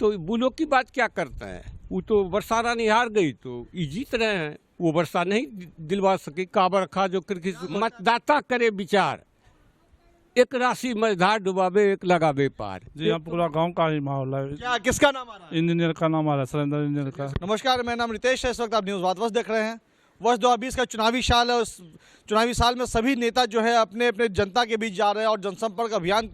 तो बुलो की बात क्या करता है? वो तो वर्षा रानी हार गई तो ये जीत रहे हैं, वो वर्षा नहीं दिलवा सकी। काबर रखा जो मतदाता करे विचार, एक राशि मझधार डुबावे एक लगावे पार। जी हाँ, पूरा गांव का ही माहौल है। क्या किसका नाम आ रहा है? इंजीनियर का नाम आ रहा है, सरेंद्र इंजीनियर का। नमस्कार, मेरा नाम रितेश है। इस वक्त आप न्यूज़ वातवस देख रहे हैं। वर्ष 2020 का चुनावी साल है। उस चुनावी साल में सभी नेता जो है अपने अपने जनता के बीच जा रहे हैं और जनसंपर्क अभियान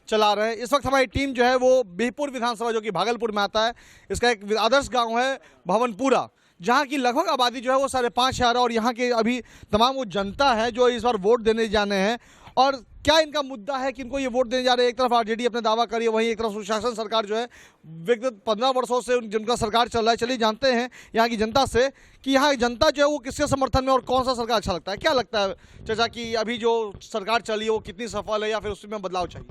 चला रहे हैं। इस वक्त हमारी टीम जो है वो बिहपुर विधानसभा जो कि भागलपुर में आता है, इसका एक आदर्श गांव है भवनपुरा, जहां की लगभग आबादी जो है वो 5,500 और यहाँ के अभी तमाम वो जनता है जो इस बार वोट देने जाने हैं। और क्या इनका मुद्दा है कि इनको ये वोट देने जा रहे हैं? एक तरफ आरजेडी अपने दावा करी है, वहीं एक तरफ सुशासन सरकार जो है विगत 15 वर्षों से जिनका सरकार चल रहा है। चलिए जानते हैं यहाँ की जनता से कि यहाँ की जनता जो है वो किसके समर्थन में और कौन सा सरकार अच्छा लगता है। क्या लगता है चाचा कि अभी जो सरकार चली है वो कितनी सफल है या फिर उसमें बदलाव चाहिए?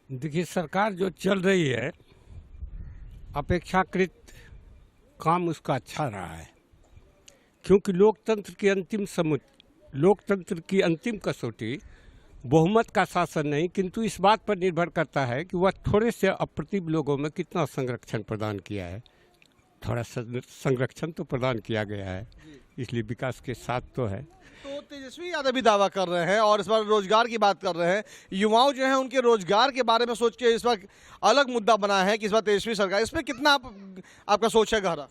देखिए, सरकार जो चल रही है अपेक्षाकृत काम उसका अच्छा रहा है, क्योंकि लोकतंत्र की अंतिम कसौटी बहुमत का शासन नहीं, किंतु इस बात पर निर्भर करता है कि वह थोड़े से अप्रतिभ लोगों में कितना संरक्षण प्रदान किया है। थोड़ा संरक्षण तो प्रदान किया गया है, इसलिए विकास के साथ तो है। तो तेजस्वी यादव भी दावा कर रहे हैं और इस बार रोजगार की बात कर रहे हैं। युवाओं जो हैं उनके रोजगार के बारे में सोच के इस बार अलग मुद्दा बना है कि इस बार तेजस्वी सरकार, इसमें कितना आपका सोच है गहरा?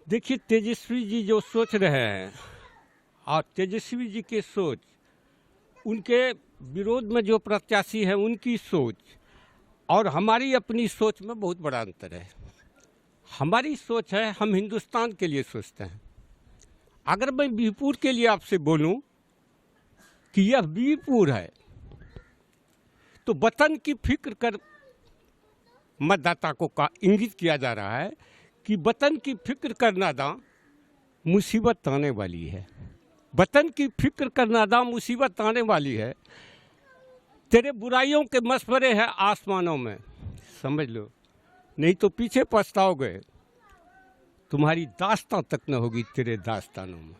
देखिए, तेजस्वी जी जो सोच रहे हैं और तेजस्वी जी की सोच, उनके विरोध में जो प्रत्याशी हैं उनकी सोच और हमारी अपनी सोच में बहुत बड़ा अंतर है। हमारी सोच है, हम हिंदुस्तान के लिए सोचते हैं। अगर मैं बिहपुर के लिए आपसे बोलूं कि यह बिहपुर है, तो वतन की फिक्र कर मतदाता को इंगित किया जा रहा है कि वतन की फिक्र करना दा मुसीबत आने वाली है। वतन की फिक्र करना दा मुसीबत आने वाली है। तेरे बुराइयों के मशवरे हैं आसमानों में, समझ लो, नहीं तो पीछे पछताओगे। तुम्हारी दास्तां तक न होगी तेरे दास्तानों में।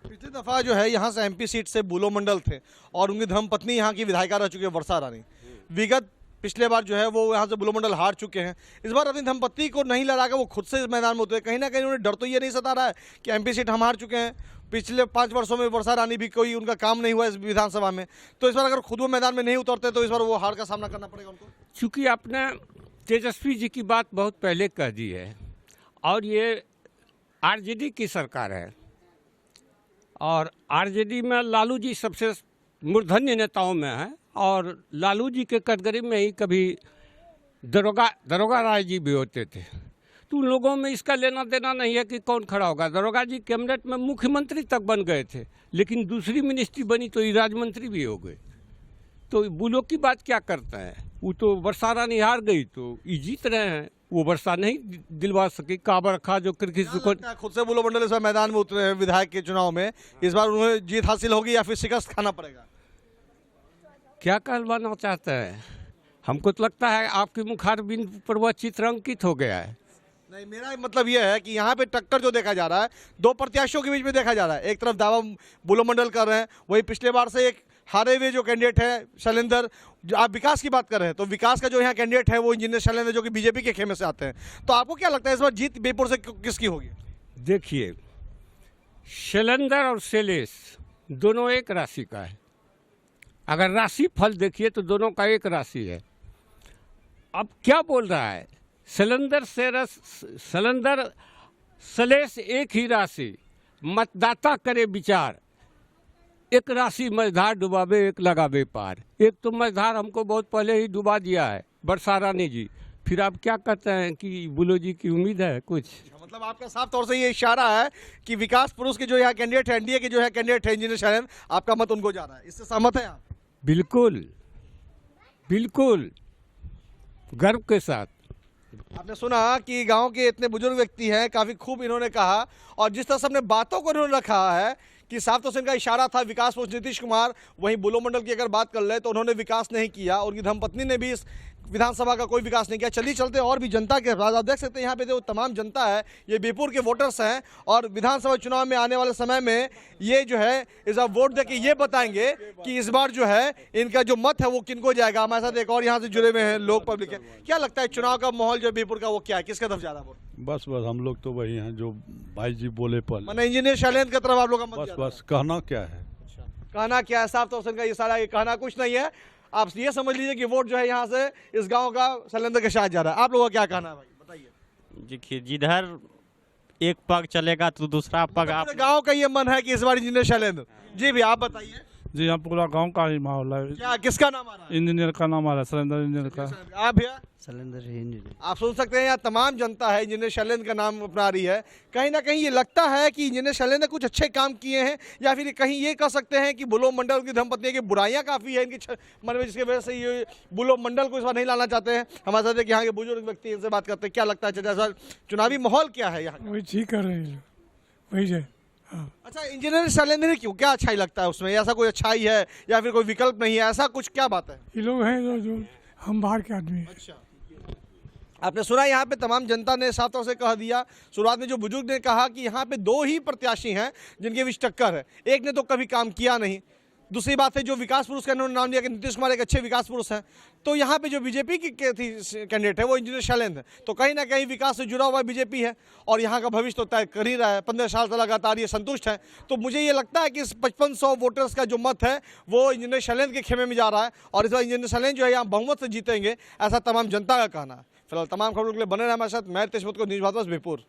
पिछली दफा जो है यहाँ से एमपी सीट से बुलो मंडल थे और उनकी धर्मपत्नी यहाँ की विधायिका रह चुकी है वर्षा रानी। विगत पिछले बार जो है वो यहाँ से बुलो मंडल हार चुके हैं। इस बार अपनी धर्मपत्नी को नहीं लड़ा कर वो खुद से इस मैदान में उतरे। कहीं ना कहीं उन्हें डर तो ये नहीं सता रहा है कि एमपी सीट हम हार चुके हैं, पिछले 5 वर्षों में वर्षा रानी भी कोई उनका काम नहीं हुआ इस विधानसभा में, तो इस बार अगर खुद वो मैदान में नहीं उतरते तो इस बार वो हार का सामना करना पड़ेगा उनको। चूँकि आपने तेजस्वी जी की बात बहुत पहले कह दी है और ये आरजेडी की सरकार है और आरजेडी में लालू जी सबसे मूर्धन्य नेताओं में है और लालू जी के कैटेगरी में ही कभी दरोगा राय जी भी होते थे। तो उन लोगों में इसका लेना देना नहीं है कि कौन खड़ा होगा। दरोगा जी कैबिनेट में मुख्यमंत्री तक बन गए थे, लेकिन दूसरी मिनिस्ट्री बनी तो ये राज्य भी हो गए। तो बुलो की बात क्या करता है? वो तो वर्षा रानी हार गई तो ये जीत रहे हैं, वो वर्षा नहीं दिलवा सकी। काबर रखा जो किसी को खुद से बुलो मंडल इस बार मैदान में उतरे हैं विधायक के चुनाव में, इस बार उन्हें जीत हासिल होगी या फिर शिकस्त खाना पड़ेगा? क्या कहलवाना चाहता है? हमको तो लगता है आपके मुखारबिन पर वह चित्र अंकित हो गया है। नहीं, मेरा मतलब यह है कि यहाँ पे टक्कर जो देखा जा रहा है दो प्रत्याशियों के बीच में देखा जा रहा है। एक तरफ दावा बुलो मंडल कर रहे हैं, वही पिछले बार से एक हारे हुए जो कैंडिडेट है शैलेंद्र। आप विकास की बात कर रहे हैं तो विकास का जो यहाँ कैंडिडेट है वो इंजीनियर शैलेंद्र जो कि बीजेपी के खेमे से आते हैं। तो आपको क्या लगता है इस बार जीत बिहपुर से किसकी होगी? देखिए, शैलेंद्र और शैलेश दोनों एक राशि का है। अगर राशि फल देखिए तो दोनों का एक राशि है। अब क्या बोल रहा है? शैलेंद्र शैलेश एक ही राशि, मतदाता करे विचार, एक राशि मझधार डुबावे एक लगावे पार। एक तो मझधार हमको बहुत पहले ही डुबा दिया है वर्षा रानी जी, फिर आप क्या कहते हैं कि बुलो जी की उम्मीद है कुछ? मतलब आपका साफ तौर से ये इशारा है कि विकास पुरुष के जो यहाँ कैंडिडेट है, एनडीए के जो है कैंडिडेट है इंजीनियर शैलेंद्र, आपका मत उनको जा रहा है। इससे सहमत है आप? बिल्कुल बिल्कुल, गर्व के साथ। आपने सुना कि गांव के इतने बुजुर्ग व्यक्ति हैं, काफ़ी खूब इन्होंने कहा और जिस तरह से अपने बातों को इन्होंने रखा है कि साफ तौर से इनका इशारा था विकास पुरुष नीतीश कुमार। वहीं बुलो मंडल की अगर बात कर ले तो उन्होंने विकास नहीं किया, उनकी धर्मपत्नी ने भी इस विधानसभा का कोई विकास नहीं किया। चलिए चलते और भी जनता के पास। आप देख सकते हैं यहाँ पे जो तमाम जनता है ये बीरपुर के वोटर्स हैं और विधानसभा चुनाव में आने वाले समय में ये जो है इस बार वोट देके ये बताएंगे कि इस बार जो है इनका जो मत है वो किनको जाएगा। हमारे साथ एक और यहाँ से जुड़े हुए हैं लोग पब्लिक है। क्या लगता है चुनाव का माहौल जो बीरपुर का वो क्या है, किसका तरफ ज्यादा वोट? बस हम लोग तो वही हैं जो भाई जी बोले पहले। मैंने इंजीनियर शैलेंद्र की तरफ आप लोग का मत ज्यादा है। बस कहना क्या है, कहना क्या है, साफ तौर से इनका ये सारा ये कहना कुछ नहीं है। आप ये समझ लीजिए कि वोट जो है यहाँ से इस गांव का शैलेंद्र के साथ जा रहा है। आप लोगों का क्या कहना है भाई, बताइए। देखिए जिधर एक पग चलेगा तो दूसरा पग आप गांव का ये मन है कि इस बार इंजीनियर शैलेंद्र जी भी। आप बताइए जी यहाँ पूरा गांव का ही माहौल है। क्या किसका नाम आ रहा है? इंजीनियर का नाम आ रहा है, शैलेंद्र इंजीनियर का। आप भैया शैलेंद्र इंजीनियर। आप सुन सकते हैं यहाँ तमाम जनता है इंजीनियर शैलेंद्र का नाम अपना रही है। कहीं ना कहीं ये लगता है कि इंजीनियर शैलेंद्र ने कुछ अच्छे काम किए हैं, या फिर कहीं ये कह सकते हैं कि बुलो मंडल की धर्मपत्नी की बुराइयां काफ़ी है इनके मन में, जिसकी वजह से ये बुलो मंडल को इस बार नहीं लाना चाहते हैं। हमारे साथ एक यहाँ के बुजुर्ग व्यक्ति इनसे बात करते हैं। क्या लगता है चाचा सर चुनावी माहौल क्या है यहाँ? वही ठीक कर रहे हैं, वही है। हाँ, अच्छा, इंजीनियर शैलेंद्र क्यों, क्या अच्छाई लगता है उसमें? ऐसा कोई अच्छाई है या फिर कोई विकल्प नहीं है, ऐसा कुछ क्या बात है? ये लोग हैं जो हम बाहर के आदमी हैं। अच्छा, आपने सुना यहाँ पे तमाम जनता ने साफ तौर से कह दिया। शुरुआत में जो बुजुर्ग ने कहा कि यहाँ पे दो ही प्रत्याशी हैं जिनके बीच टक्कर है, एक ने तो कभी काम किया नहीं, दूसरी बात है जो विकास पुरुष का इन्होंने नाम लिया कि नीतीश कुमार एक अच्छे विकास पुरुष हैं। तो यहाँ पे जो बीजेपी की कैंडिडेट है वो इंजीनियर शैलेंद्र है। तो कहीं ना कहीं विकास से जुड़ा हुआ बीजेपी है और यहाँ का भविष्य तो तय कर ही रहा है। 15 साल से लगातार ये संतुष्ट है। तो मुझे ये लगता है कि इस 5500 वोटर्स का जो मत है वो इंजीनियर शैलेंद्र के खेमे में जा रहा है और इस बार इंजीनियर शैलेंद्र जो है यहाँ बहुमत से जीतेंगे, ऐसा तमाम जनता का कहना है। फिलहाल तमाम खबरों के लिए बने रहे हमारे साथ। मैं तेजपुर को न्यूज़ भारत बीरपुर।